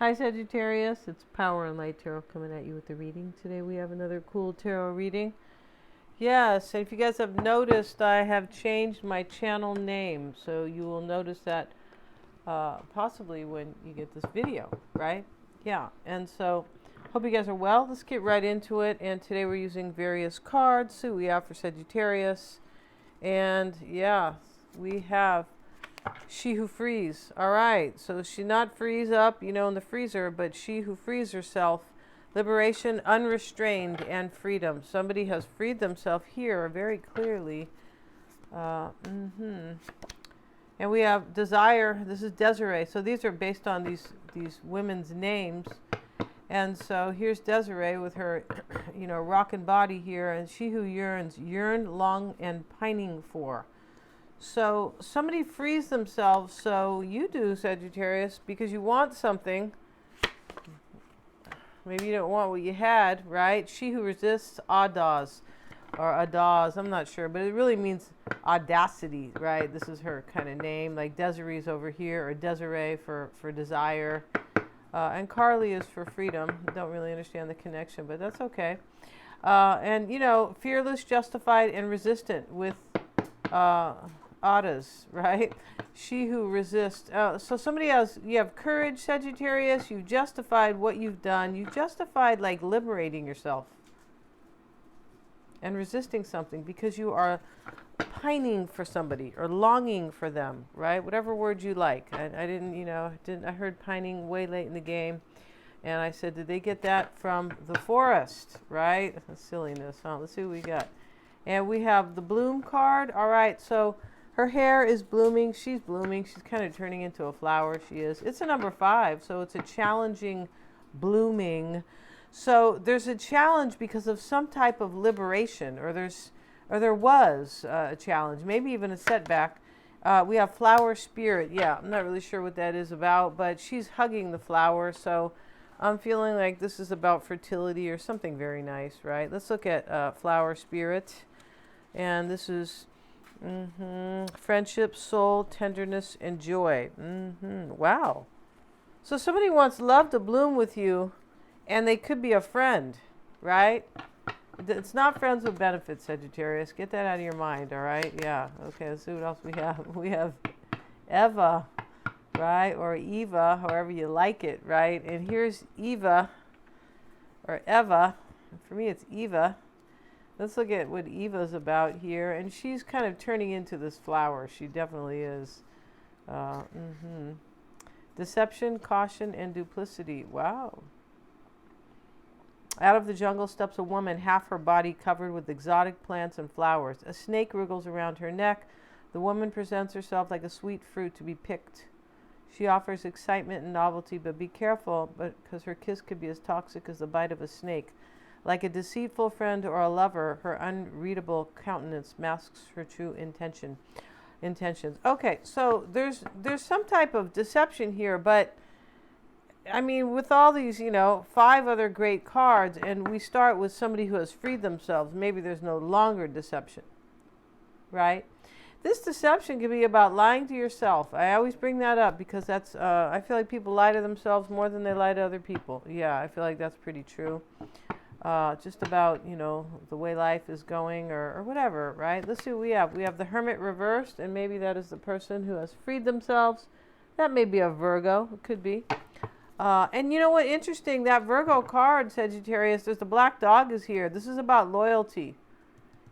Hi Sagittarius, it's Power and Light Tarot coming at you with the reading. Today we have another cool tarot reading. Yes, if you guys have noticed, I have changed my channel name. So you will notice that possibly when you get this video, right? Yeah, and so hope you guys are well. Let's get right into it. And today we're using various cards. So we have for Sagittarius. And yeah, we have She Who Frees. All right. So she not frees up, in the freezer, but she who frees herself. Liberation, unrestrained, and freedom. Somebody has freed themselves here very clearly. And we have Desire. This is Desiree. So these are based on these women's names. And so here's Desiree with her, rockin' body here. And she who yearns, yearn, long, and pining for. So somebody frees themselves. So you do, Sagittarius, because you want something. Maybe you don't want what you had, right? She who resists, audace, or audaz, I'm not sure, but it really means audacity, right? This is her kind of name, like Desiree's over here, or Desiree for desire. And Carly is for freedom. Don't really understand the connection, but that's okay. And, fearless, justified, and resistant with Adas, right? She who resists. So somebody else, you have courage, Sagittarius. You've justified what you've done. You've justified like liberating yourself and resisting something because you are pining for somebody or longing for them, right? Whatever word you like. I didn't, I heard pining way late in the game. And I said, did they get that from the forest, right? That's silliness, huh? Let's see what we got. And we have the bloom card. All right, so her hair is blooming. She's blooming. She's kind of turning into a flower. She is. It's a number 5, so it's a challenging blooming. So there's a challenge because of some type of liberation, or there was a challenge, maybe even a setback. We have flower spirit. Yeah, I'm not really sure what that is about, but she's hugging the flower. So I'm feeling like this is about fertility or something very nice, right? Let's look at flower spirit. And this is friendship, soul, tenderness, and joy. Wow. So somebody wants love to bloom with you, and they could be a friend, right? It's not friends with benefits, Sagittarius. Get that out of your mind, all right? Yeah. Okay, let's see what else we have. We have Eva, right? Or Eva, however you like it, right? And here's Eva, or Eva. For me, it's Eva. Let's look at what Eva's about here. And she's kind of turning into this flower. She definitely is. Deception, caution, and duplicity. Wow. Out of the jungle steps a woman, half her body covered with exotic plants and flowers. A snake wriggles around her neck. The woman presents herself like a sweet fruit to be picked. She offers excitement and novelty, but be careful, because her kiss could be as toxic as the bite of a snake. Like a deceitful friend or a lover, her unreadable countenance masks her true intentions. Okay, so there's some type of deception here, but I mean, with all these, 5 other great cards, and we start with somebody who has freed themselves, maybe there's no longer deception, right? This deception can be about lying to yourself. I always bring that up because that's, I feel like people lie to themselves more than they lie to other people. Yeah, I feel like that's pretty true. Just about, the way life is going or whatever, right? Let's see what we have. We have the Hermit reversed, and maybe that is the person who has freed themselves. That may be a Virgo. It could be. And you know what? Interesting. That Virgo card, Sagittarius, there's the black dog is here. This is about loyalty.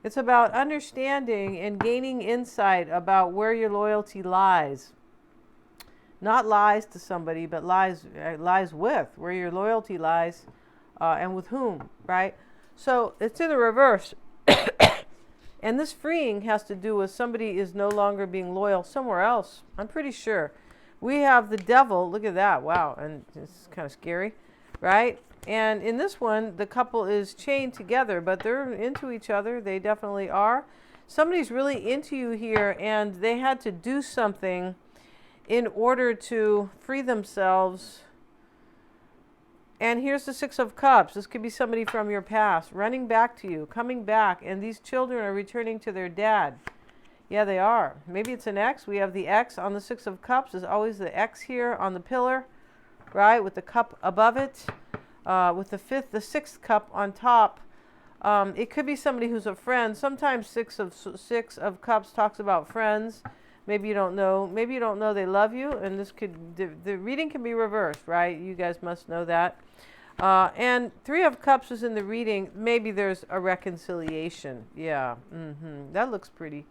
It's about understanding and gaining insight about where your loyalty lies. Not lies to somebody, but lies with, where your loyalty lies. And with whom, right? So it's in the reverse. And this freeing has to do with somebody is no longer being loyal somewhere else. I'm pretty sure. We have the devil. Look at that. Wow. And it's kind of scary, right? And in this one, the couple is chained together, but they're into each other. They definitely are. Somebody's really into you here, and they had to do something in order to free themselves. And here's the 6 of Cups. This could be somebody from your past running back to you, coming back. And these children are returning to their dad. Yeah, they are. Maybe it's an X. We have the X on the 6 of Cups. There's always the X here on the pillar. right, with the cup above it, with the sixth cup on top. It could be somebody who's a friend. Sometimes six of cups talks about friends. Maybe you don't know. Maybe you don't know they love you, and the reading can be reversed, right? You guys must know that. And three of cups is in the reading. Maybe there's a reconciliation. Yeah, that looks pretty.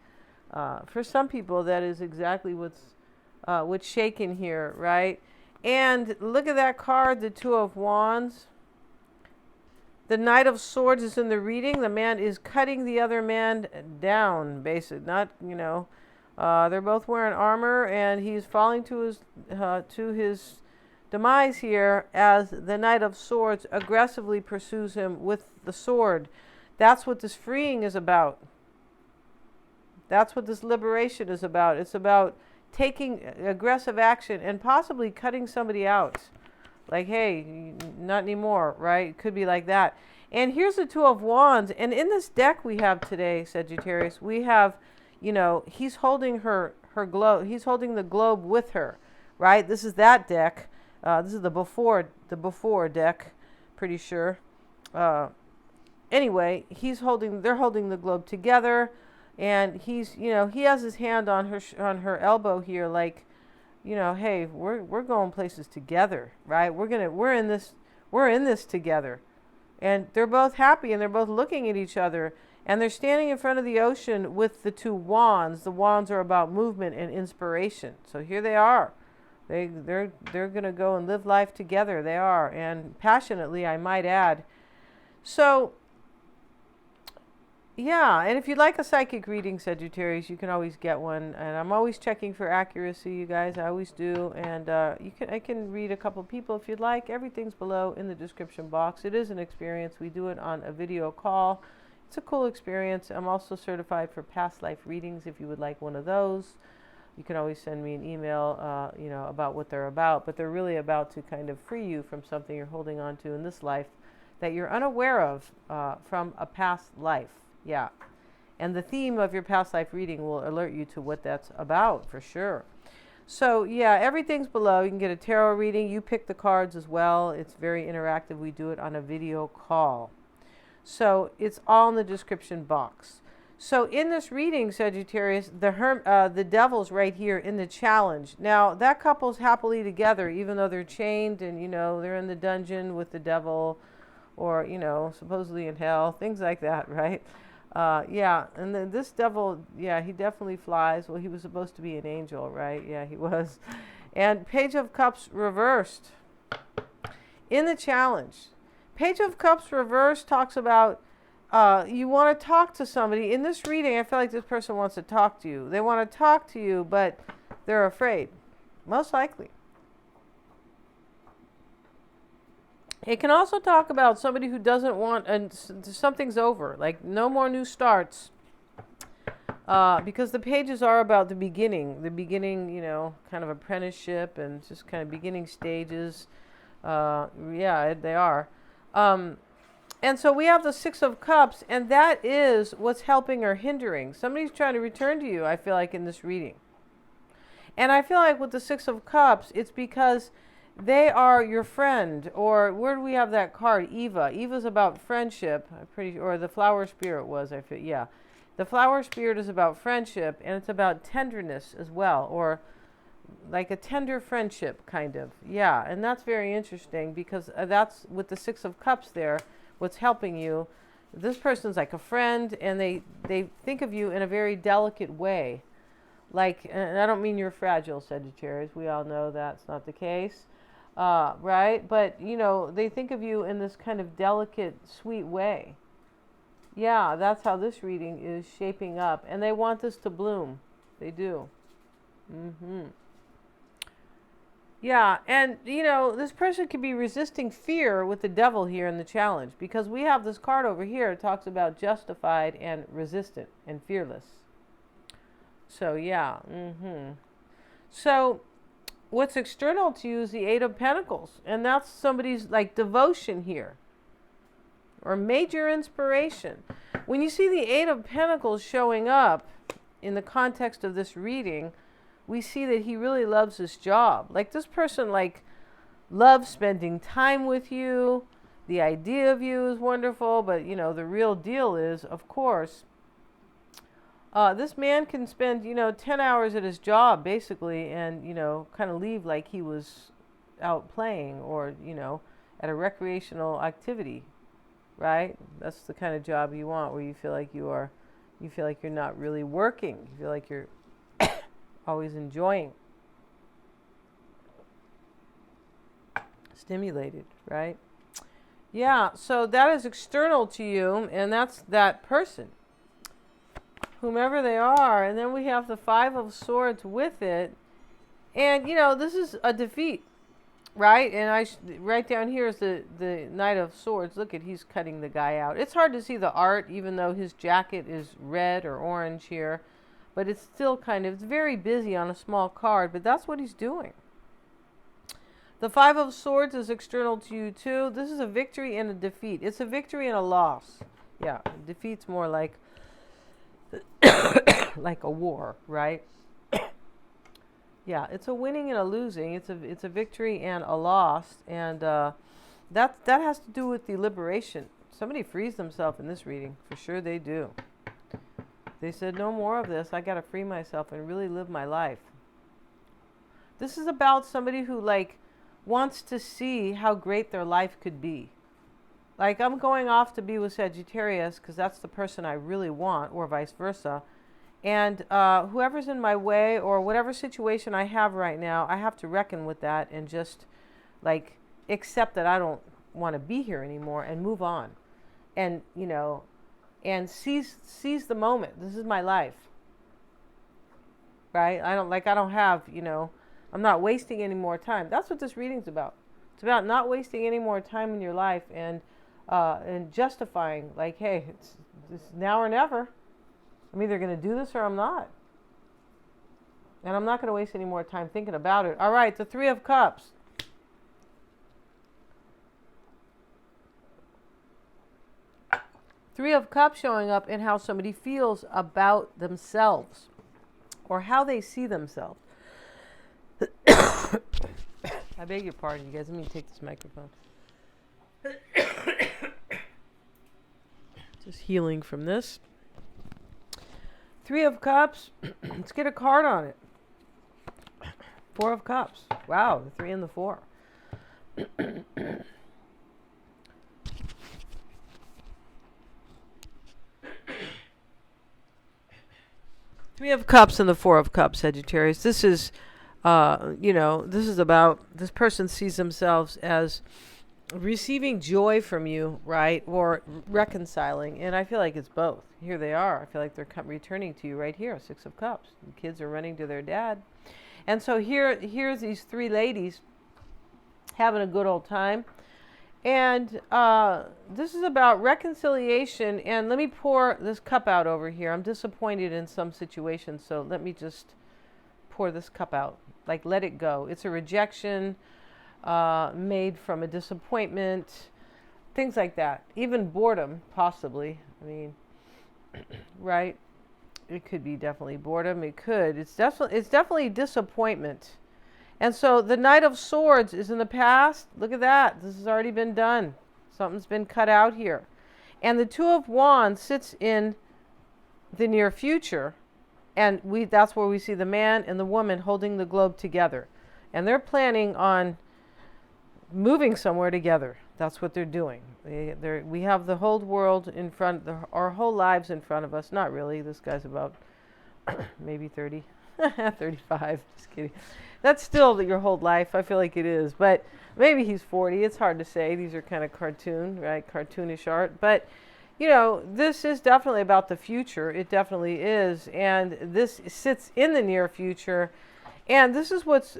For some people, that is exactly what's shaken here, right? And look at that card, the Two of Wands. The Knight of Swords is in the reading. The man is cutting the other man down, basically. Not, they're both wearing armor, and he's falling to his demise here as the Knight of Swords aggressively pursues him with the sword. That's what this freeing is about. That's what this liberation is about. It's about taking aggressive action and possibly cutting somebody out. Like, hey, not anymore, right? It could be like that. And here's the Two of Wands. And in this deck we have today, Sagittarius, we have, he's holding her globe. He's holding the globe with her, right? This is that deck. This is the before deck, pretty sure. Anyway, they're holding the globe together, and he has his hand on her elbow here, like, hey, we're going places together, right? We're in this together. And they're both happy, and they're both looking at each other, and they're standing in front of the ocean with the two wands. The wands are about movement and inspiration. So here they are. They're going to go and live life together. They are, and passionately, I might add. So yeah, and if you'd like a psychic reading, Sagittarius, you can always get one. And I'm always checking for accuracy, you guys. I always do. And I can read a couple people if you'd like. Everything's below in the description box. It is an experience. We do it on a video call. It's a cool experience. I'm also certified for past life readings if you would like one of those. You can always send me an email, about what they're about. But they're really about to kind of free you from something you're holding on to in this life that you're unaware of from a past life. Yeah. And the theme of your past life reading will alert you to what that's about, for sure. So, yeah, everything's below. You can get a tarot reading. You pick the cards as well. It's very interactive. We do it on a video call. So, it's all in the description box. So, in this reading, Sagittarius, the devil's right here in the challenge. Now, that couple's happily together, even though they're chained and, they're in the dungeon with the devil or, supposedly in hell, things like that, right? Yeah, and then this devil, yeah, he definitely flies. Well, he was supposed to be an angel, right? Yeah, he was. And Page of Cups reversed in the challenge. Page of Cups reversed talks about you want to talk to somebody. In this reading, I feel like this person wants to talk to you. They want to talk to you, but they're afraid, most likely. It can also talk about somebody who doesn't want, and something's over, like no more new starts. Because the pages are about the beginning, kind of apprenticeship and just kind of beginning stages. Yeah, they are. And so we have the Six of Cups, and that is what's helping or hindering. Somebody's trying to return to you, I feel like, in this reading. And I feel like with the Six of Cups, it's because they are your friend. Or where do we have that card? Eva. Eva's about friendship. I'm pretty sure, or the flower spirit was, I feel. Yeah. The flower spirit is about friendship, and it's about tenderness as well, or like a tender friendship, kind of. Yeah, and that's very interesting because that's with the Six of Cups there, what's helping you. This person's like a friend, and they think of you in a very delicate way. Like, and I don't mean you're fragile, Sagittarius. We all know that's not the case. Right? But, they think of you in this kind of delicate, sweet way. Yeah, that's how this reading is shaping up. And they want this to bloom. They do. Yeah, and, this person could be resisting fear with the devil here in the challenge. Because we have this card over here. It talks about justified and resistant and fearless. So, yeah. So, what's external to you is the Eight of Pentacles. And that's somebody's, like, devotion here. Or major inspiration. When you see the Eight of Pentacles showing up in the context of this reading, we see that he really loves his job. Like, this person, like, loves spending time with you. The idea of you is wonderful, but the real deal is, of course, this man can spend 10 hours at his job basically, and kind of leave like he was out playing, or at a recreational activity, right? That's the kind of job you want, where you feel like you're not really working. You feel like you're always enjoying, stimulated, right? Yeah, so that is external to you, and that's that person, whomever they are. And then we have the Five of Swords with it, and this is a defeat, right? And right down here is the Knight of Swords. Look at, he's cutting the guy out. It's hard to see the art, even though his jacket is red or orange here, but it's still it's very busy on a small card, but that's what he's doing. The Five of Swords is external to you too. This is a victory and a defeat. It's a victory and a loss. Yeah, defeat's more like like a war, right? Yeah, it's a winning and a losing. It's a victory and a loss, and that has to do with the liberation. Somebody frees themselves in this reading, for sure they do. They said, no more of this. I got to free myself and really live my life. This is about somebody who wants to see how great their life could be. Like, I'm going off to be with Sagittarius because that's the person I really want, or vice versa. And whoever's in my way, or whatever situation I have right now, I have to reckon with that and just accept that I don't want to be here anymore and move on. And, and seize the moment. This is my life. Right? I don't have, I'm not wasting any more time. That's what this reading's about. It's about not wasting any more time in your life, and justifying, hey, it's now or never. I'm either going to do this or I'm not. And I'm not going to waste any more time thinking about it. All right, the Three of Cups. Three of Cups showing up in how somebody feels about themselves, or how they see themselves. I beg your pardon, you guys. Let me take this microphone. Just healing from this. Three of Cups. Let's get a card on it. Four of Cups. Wow, the 3 and the 4. Three of Cups and the Four of Cups, Sagittarius. This is, this is about, this person sees themselves as receiving joy from you, right? Or reconciling. And I feel like it's both. Here they are. I feel like they're returning to you right here. Six of Cups. The kids are running to their dad. And so here's these 3 ladies having a good old time. And this is about reconciliation. And let me pour this cup out over here. I'm disappointed in some situations, so let me just pour this cup out. Let it go. It's a rejection made from a disappointment, things like that. Even boredom, possibly. I mean, right? It could be definitely boredom. It could. It's definitely disappointment. And so the Knight of Swords is in the past. Look at that. This has already been done. Something's been cut out here. And the Two of Wands sits in the near future. And that's where we see the man and the woman holding the globe together. And they're planning on moving somewhere together. That's what they're doing. We have the whole world in front, our whole lives in front of us. Not really. This guy's about maybe 30, 35. Just kidding. That's still your whole life. I feel like it is. But maybe he's 40. It's hard to say. These are kind of cartoon, right? Cartoonish art. But, this is definitely about the future. It definitely is. And this sits in the near future. And this is this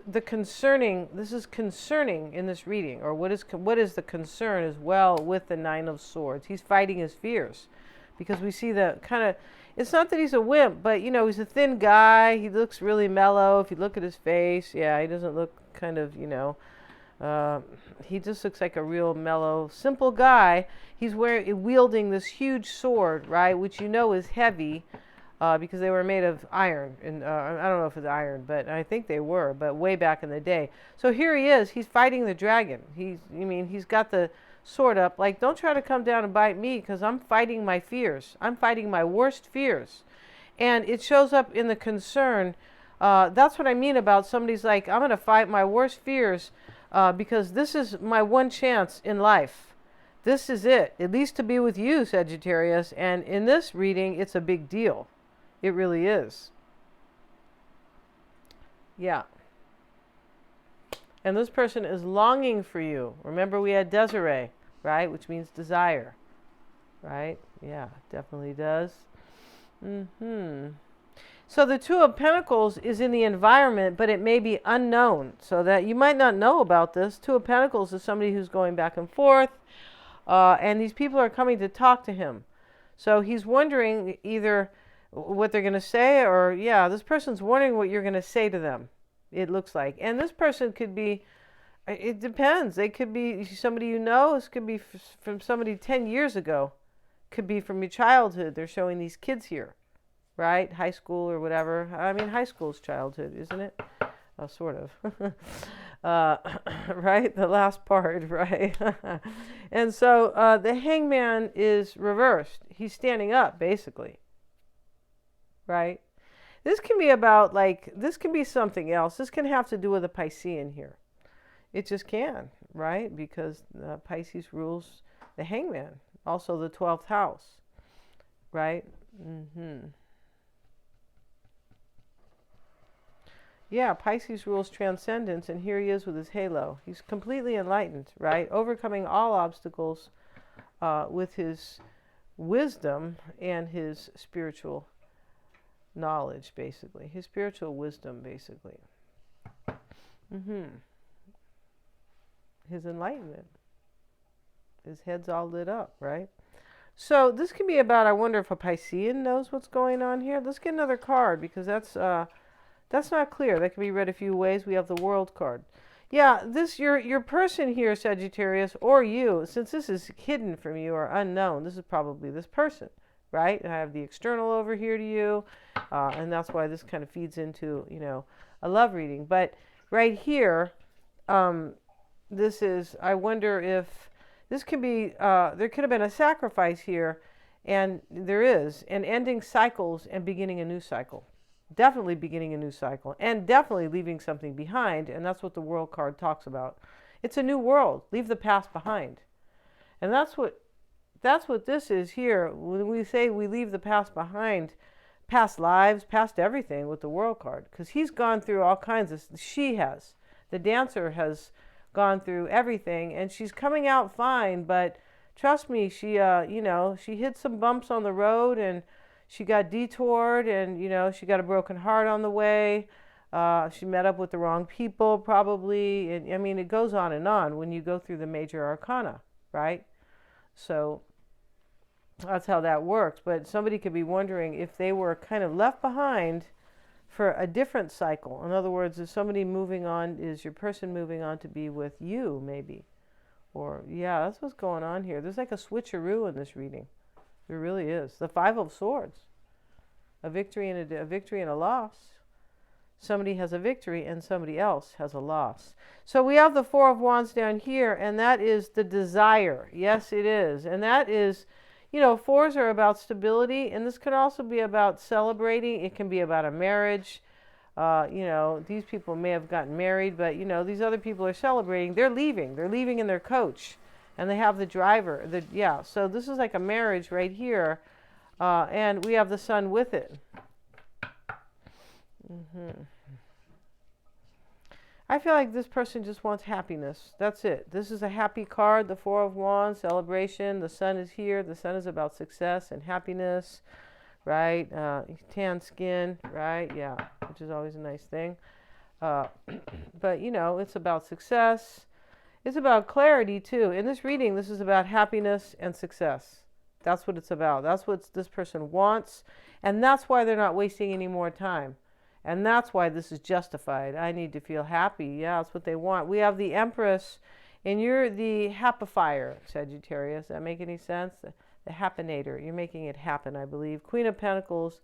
is concerning in this reading, or what is the concern as well with the Nine of Swords. He's fighting his fears, because we see it's not that he's a wimp, but he's a thin guy. He looks really mellow. If you look at his face, yeah, he doesn't look he just looks like a real mellow, simple guy. He's wielding this huge sword, right, which is heavy. because they were made of iron. And I don't know if it's iron, but I think they were, but way back in the day. So here he is. He's fighting the dragon. He's got the sword up. Like, don't try to come down and bite me, because I'm fighting my fears. I'm fighting my worst fears. And it shows up in the concern. That's what I mean about somebody's like, I'm going to fight my worst fears because this is my one chance in life. This is it, at least to be with you, Sagittarius. And in this reading, it's a big deal. It really is. Yeah. And this person is longing for you. Remember, we had Desiree, right? Which means desire, right? Yeah, definitely does. So the Two of Pentacles is in the environment, but it may be unknown. So that you might not know about this. Two of Pentacles is somebody who's going back and forth. And these people are coming to talk to him. So he's wondering either what they're going to say, or, yeah, this person's wondering what you're going to say to them, it looks like. And this person could be, it depends. They could be somebody you know. This could be from somebody 10 years ago. Could be from your childhood. They're showing these kids here, right? High school or whatever. I mean, high school's childhood, isn't it? Sort of. Right? The last part, right? And so the Hangman is reversed. He's standing up, basically. Right? This can be about, like, this can be something else. This can have to do with a Piscean here. It just can, right? Because Pisces rules the Hangman. Also the 12th house, right? Yeah, Pisces rules transcendence, and here he is with his halo. He's completely enlightened, right? Overcoming all obstacles with his wisdom and his spiritual knowledge, basically. His spiritual wisdom, basically. His enlightenment. His head's all lit up, right? So this can be about, I wonder if a Piscean knows what's going on here. Let's get another card, because that's not clear. That can be read a few ways. We have the World card. Yeah, this your person here, Sagittarius, or you, since this is hidden from you or unknown, this is probably this person, right? And I have the external over here to you, and that's why this kind of feeds into, a love reading. But right here, this is, I wonder if this could be, there could have been a sacrifice here, and there is, and ending cycles and beginning a new cycle. Definitely beginning a new cycle, and definitely leaving something behind, and that's what the World card talks about. It's a new world. Leave the past behind. And that's what this is here. When we say we leave the past behind, past lives, past everything with the World card, because he's gone through all kinds of, she has. The dancer has gone through everything, and she's coming out fine, but trust me, she she hit some bumps on the road, and she got detoured, and, she got a broken heart on the way. She met up with the wrong people, probably. And, I mean, it goes on and on when you go through the major arcana, right? So that's how that works. But somebody could be wondering if they were kind of left behind for a different cycle. In other words, is somebody moving on, is your person moving on to be with you, maybe? Or, yeah, that's what's going on here. There's like a switcheroo in this reading. There really is. The Five of Swords. A victory and a loss. Somebody has a victory and somebody else has a loss. So we have the Four of Wands down here, and that is the desire. Yes, it is. And that is, fours are about stability, and this can also be about celebrating. It can be about a marriage. These people may have gotten married, but, these other people are celebrating. They're leaving. They're leaving in their coach. And they have the driver. So this is like a marriage right here. And we have the sun with it. I feel like this person just wants happiness. That's it. This is a happy card, the Four of Wands, celebration. The sun is here. The sun is about success and happiness, right? Tan skin, right? Yeah, which is always a nice thing. But, it's about success. It's about clarity, too. In this reading, this is about happiness and success. That's what it's about. That's what this person wants. And that's why they're not wasting any more time. And that's why this is justified. I need to feel happy. Yeah, that's what they want. We have the Empress, and you're the happifier, Sagittarius. Does that make any sense? The happinator. You're making it happen, I believe. Queen of Pentacles.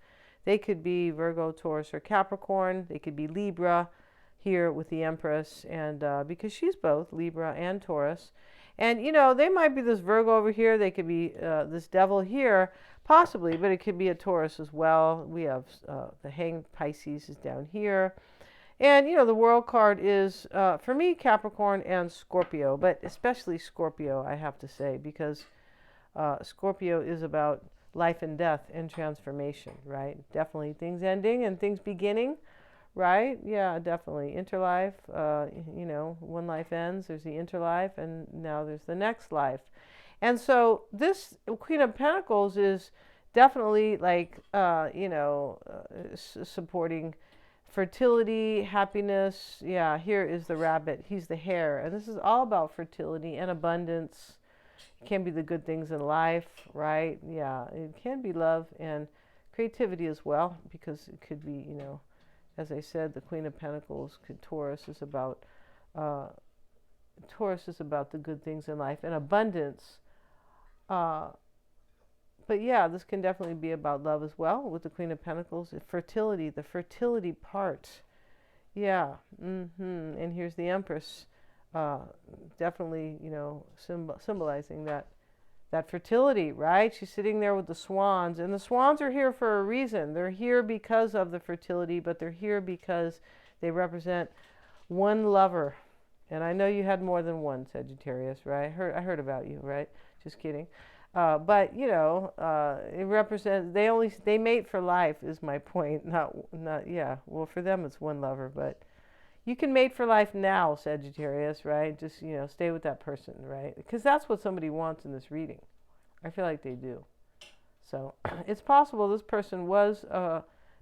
They could be Virgo, Taurus, or Capricorn. They could be Libra here with the Empress, and because she's both Libra and Taurus. And, you know, they might be this Virgo over here. They could be this Devil here, possibly, but it could be a Taurus as well. We have the Hanged Pisces is down here. And, you know, the World card is, for me, Capricorn and Scorpio, but especially Scorpio, I have to say, because Scorpio is about life and death and transformation, right? Definitely things ending and things beginning, right? Yeah, definitely. Interlife, you know, one life ends, there's the interlife, and now there's the next life. And so this Queen of Pentacles is definitely like, you know, supporting fertility, happiness. Yeah, here is the rabbit. He's the hare. And this is all about fertility and abundance. It can be the good things in life, right? Yeah, it can be love and creativity as well, because it could be, you know, as I said, the Queen of Pentacles, Taurus is about the good things in life and abundance. But yeah, this can definitely be about love as well with the Queen of Pentacles. Fertility, the fertility part. Yeah. And here's the Empress. Definitely, you know, symbolizing that fertility, right? She's sitting there with the swans. And the swans are here for a reason. They're here because of the fertility, but they're here because they represent one lover. And I know you had more than one, Sagittarius, right? I heard about you, right? Just kidding. But you know, it represents they mate for life is my point. Not yeah. Well, for them it's one lover, but you can mate for life now, Sagittarius, right? Just, you know, stay with that person, right? Because that's what somebody wants in this reading. I feel like they do. So it's possible this person was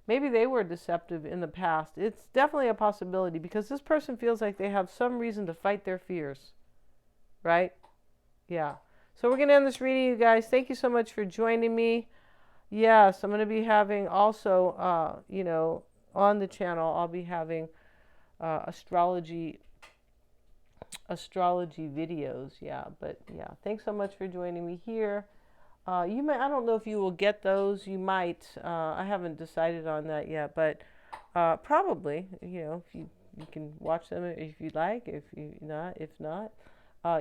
maybe they were deceptive in the past. It's definitely a possibility because this person feels like they have some reason to fight their fears, right? Yeah. So we're going to end this reading, you guys. Thank you so much for joining me. Yes, I'm going to be having also, you know, on the channel, I'll be having astrology videos. Yeah, but yeah, thanks so much for joining me here. You may, I don't know if you will get those. You might. I haven't decided on that yet, but probably, you know, if you can watch them if you like. If not.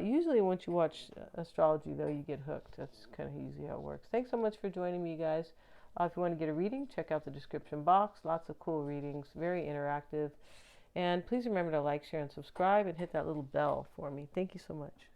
Usually once you watch astrology, though, you get hooked. That's kind of usually how it works. Thanks so much for joining me, you guys. If you want to get a reading, check out the description box. Lots of cool readings, very interactive. And please remember to like, share, and subscribe, and hit that little bell for me. Thank you so much.